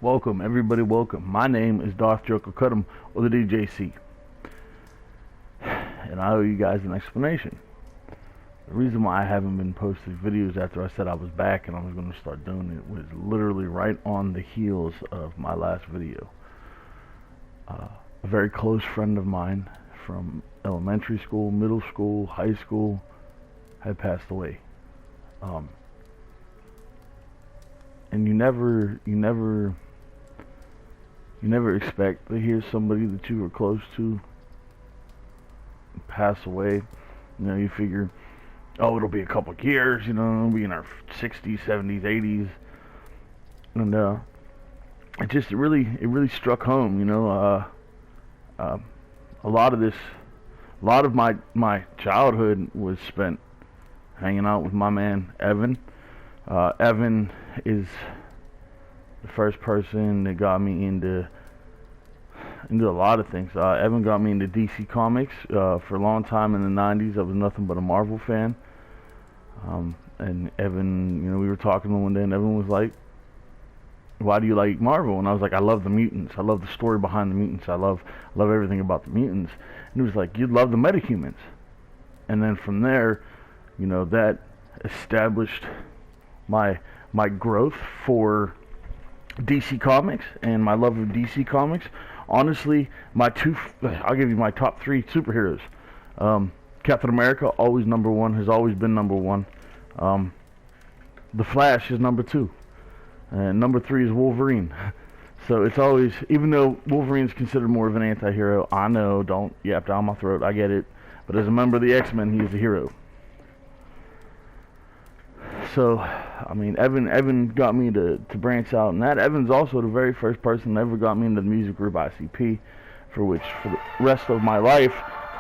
Welcome, everybody, welcome. My name is Darth Joker Cudham, or the DJC. And I owe you guys an explanation. The reason why I haven't been posting videos after I said I was back and I was going to start doing it was literally right on the heels of my last video. A very close friend of mine from elementary school, middle school, high school had passed away. And you never expect to hear somebody that you were close to pass away. You know, you figure, oh, it'll be a couple of years, you know, we'll be in our 60s, 70s, 80s. And it really struck home, you know. A lot of my childhood was spent hanging out with my man Evan. Evan is the first person that got me into a lot of things. Evan got me into DC Comics. For a long time in the 90s, I was nothing but a Marvel fan. And Evan, you know, we were talking one day, and Evan was like, "Why do you like Marvel?" And I was like, "I love the mutants. I love the story behind the mutants. I love everything about the mutants." And he was like, "You'd love the metahumans." And then from there, you know, that established my growth for DC Comics and my love of DC Comics. Honestly, I'll give you my top 3 superheroes. Captain America, always number 1, has always been number 1. The Flash is number 2. And number 3 is Wolverine. So it's always, even though Wolverine's considered more of an anti-hero, I know, don't yap down my throat, I get it. But as a member of the X-Men, he is a hero. So, I mean, Evan got me to branch out, and that Evan's also the very first person that ever got me into the music group ICP, for which, for the rest of my life,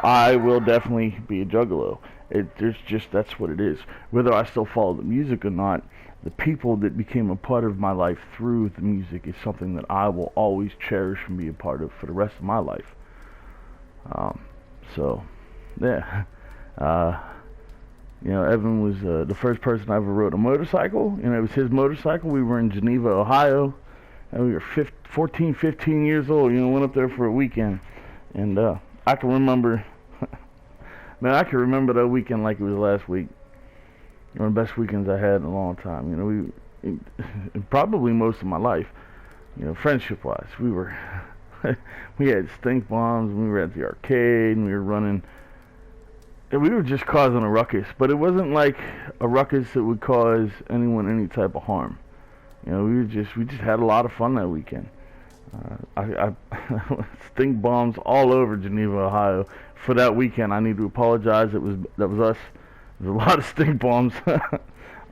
I will definitely be a juggalo. That's what it is. Whether I still follow the music or not, the people that became a part of my life through the music is something that I will always cherish and be a part of for the rest of my life. So, yeah. You know, Evan was the first person I ever rode a motorcycle. You know, it was his motorcycle. We were in Geneva, Ohio, and we were 15 years old. You know, went up there for a weekend, and I can remember, man, I can remember that weekend like it was last week. One of the best weekends I had in a long time. You know, probably most of my life. You know, friendship-wise, we had stink bombs. And we were at the arcade, and we were running. We were just causing a ruckus, but it wasn't like a ruckus that would cause anyone any type of harm. You know, we just had a lot of fun that weekend. I stink bombs all over Geneva, Ohio. For that weekend, I need to apologize. That was us. There's a lot of stink bombs. There's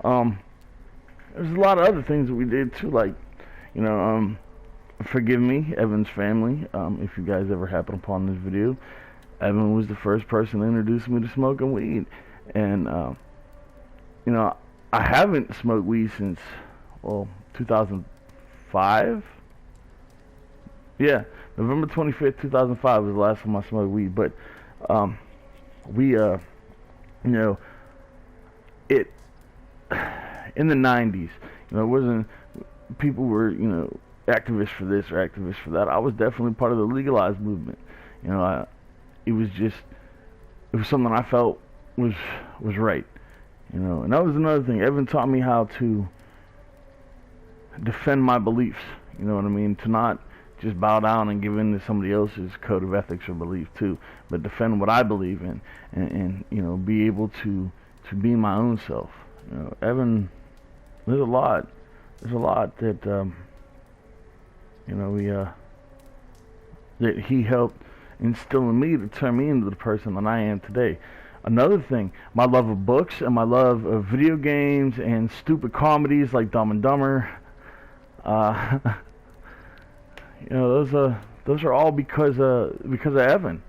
a lot of other things that we did too, like, you know, forgive me, Evan's family. If you guys ever happen upon this video. Evan was the first person to introduce me to smoking weed, and you know, I haven't smoked weed since 2005. Yeah, November 25th, 2005 was the last time I smoked weed. But you know, it in the 90s, you know, it wasn't, people were, you know, activists for this or activists for that. I was definitely part of the legalized movement. You know, it was something I felt was right, you know. And that was another thing. Evan taught me how to defend my beliefs, you know what I mean? To not just bow down and give in to somebody else's code of ethics or belief too, but defend what I believe in, and you know, be able to be my own self. You know, Evan, there's a lot that you know, that he helped instill in me to turn me into the person that I am today. Another thing, my love of books and my love of video games and stupid comedies like Dumb and Dumber. You know, those are all because of Evan.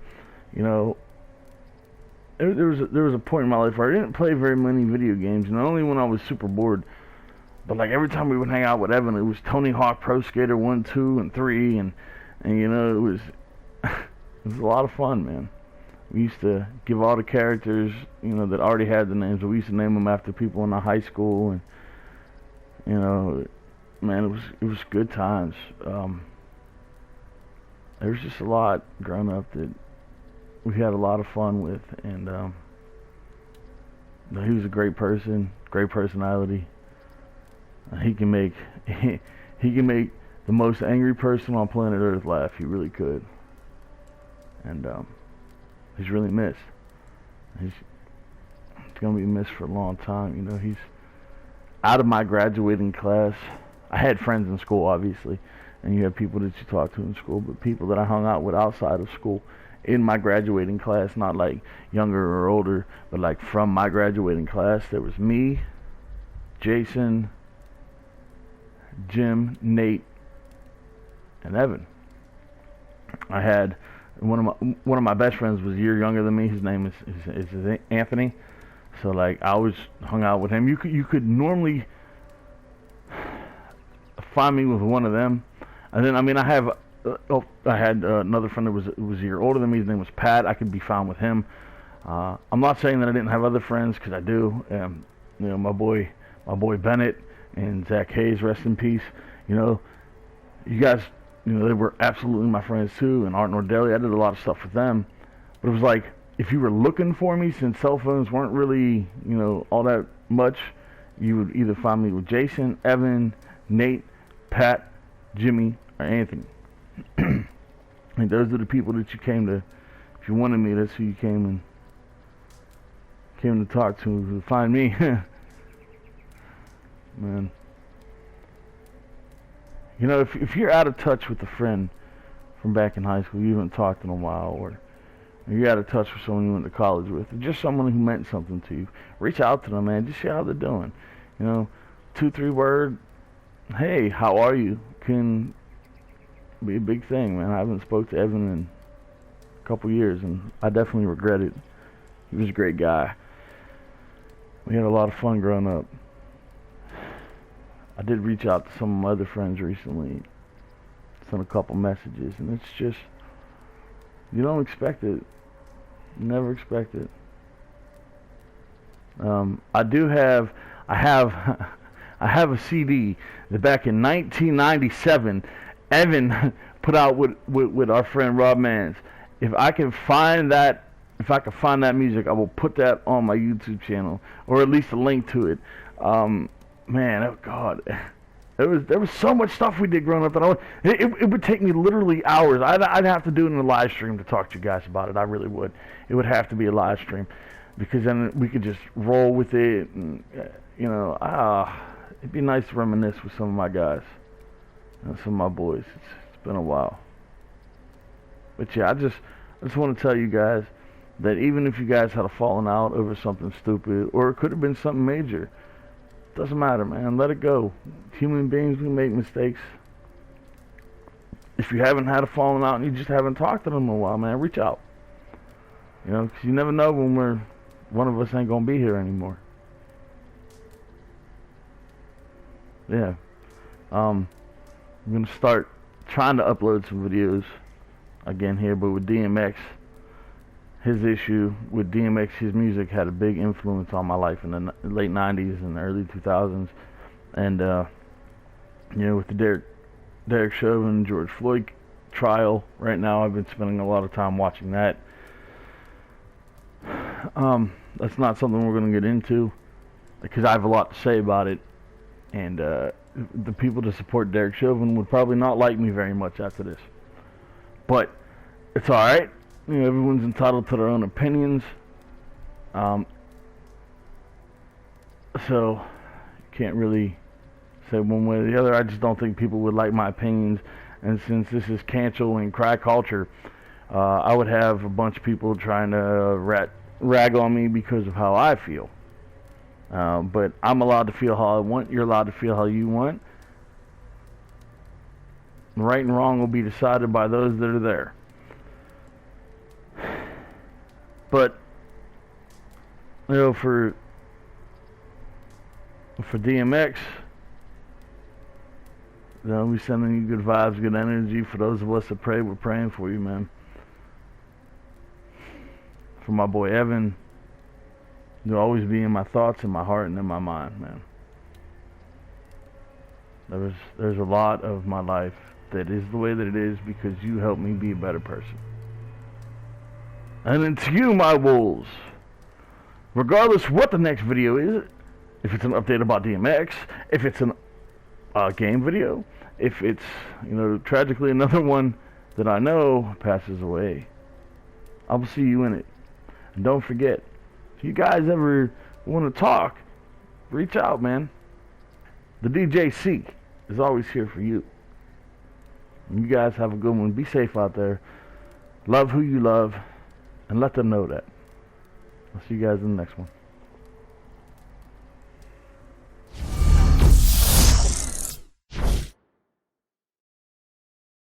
You know, there was a point in my life where I didn't play very many video games, and only when I was super bored. But like every time we would hang out with Evan, it was Tony Hawk Pro Skater 1, 2, and 3, and you know, it was it was a lot of fun, man. We used to give all the characters, you know, that already had the names, we used to name them after people in the high school, and you know, man, it was good times. There was just a lot growing up that we had a lot of fun with, and he was a great person, great personality. He can make he can make the most angry person on planet Earth laugh. He really could, and he's really missed. He's gonna be missed for a long time. You know, he's out of my graduating class. I had friends in school, obviously, and you have people that you talk to in school, but people that I hung out with outside of school in my graduating class, not like younger or older, but like from my graduating class, there was me, Jason, Jim, Nate, and Evan. I had one of my best friends was a year younger than me. His name is Anthony. So like I always hung out with him. You could normally find me with one of them. And then I had another friend that was a year older than me. His name was Pat. I could be found with him. I'm not saying that I didn't have other friends, because I do. You know, my boy Bennett and Zach Hayes, rest in peace. You know, you guys, you know, they were absolutely my friends too. And Art Nordelli, I did a lot of stuff with them. But it was like, if you were looking for me, since cell phones weren't really, you know, all that much, you would either find me with Jason, Evan, Nate, Pat, Jimmy, or Anthony. Like, those are the people that you came to. If you wanted me, that's who you came to talk to find me. Man, you know, if you're out of touch with a friend from back in high school, you haven't talked in a while, or you're out of touch with someone you went to college with, or just someone who meant something to you, reach out to them, man. Just see how they're doing. You know, 2-3 word, hey, how are you, can be a big thing, man. I haven't spoke to Evan in a couple years, and I definitely regret it. He was a great guy. We had a lot of fun growing up. I did reach out to some of my other friends recently, sent a couple messages, and it's just, you don't expect it. You never expect it. I have a CD that back in 1997, Evan put out with our friend Rob Mans. If I can find that music, I will put that on my YouTube channel, or at least a link to it. Man, oh God, there was so much stuff we did growing up that it would take me literally hours. I'd have to do it in a live stream to talk to you guys about it. I really would. It would have to be a live stream, because then we could just roll with it, and you know, it'd be nice to reminisce with some of my guys, and some of my boys. It's been a while, but yeah, I just want to tell you guys that even if you guys had a falling out over something stupid, or it could have been something major, doesn't matter, man. Let it go. Human beings, we make mistakes. If you haven't had a falling out and you just haven't talked to them in a while, man, reach out. You know, 'cause you never know when one of us ain't gonna be here anymore. Yeah. I'm gonna start trying to upload some videos again here, but with DMX, his issue with DMX, his music had a big influence on my life in the late 90s and the early 2000s. And, you know, with the Derek Chauvin, George Floyd trial right now, I've been spending a lot of time watching that. That's not something we're going to get into, because I have a lot to say about it. And the people that support Derek Chauvin would probably not like me very much after this. But it's alright. You know, everyone's entitled to their own opinions. So, can't really say one way or the other. I just don't think people would like my opinions. And since this is cancel and cry culture, I would have a bunch of people trying to rag on me because of how I feel. But I'm allowed to feel how I want. You're allowed to feel how you want. Right and wrong will be decided by those that are there. But, you know, for DMX, you know, we sending you good vibes, good energy. For those of us that pray, we're praying for you, man. For my boy Evan, you'll always be in my thoughts, in my heart, and in my mind, man. There's a lot of my life that is the way that it is because you helped me be a better person. And it's you, my wolves. Regardless what the next video is, if it's an update about DMX, if it's an game video, if it's, you know, tragically another one that I know passes away, I will see you in it. And don't forget, if you guys ever want to talk, reach out, man. The DJC is always here for you. And you guys have a good one. Be safe out there. Love who you love, and let them know that. I'll see you guys in the next one.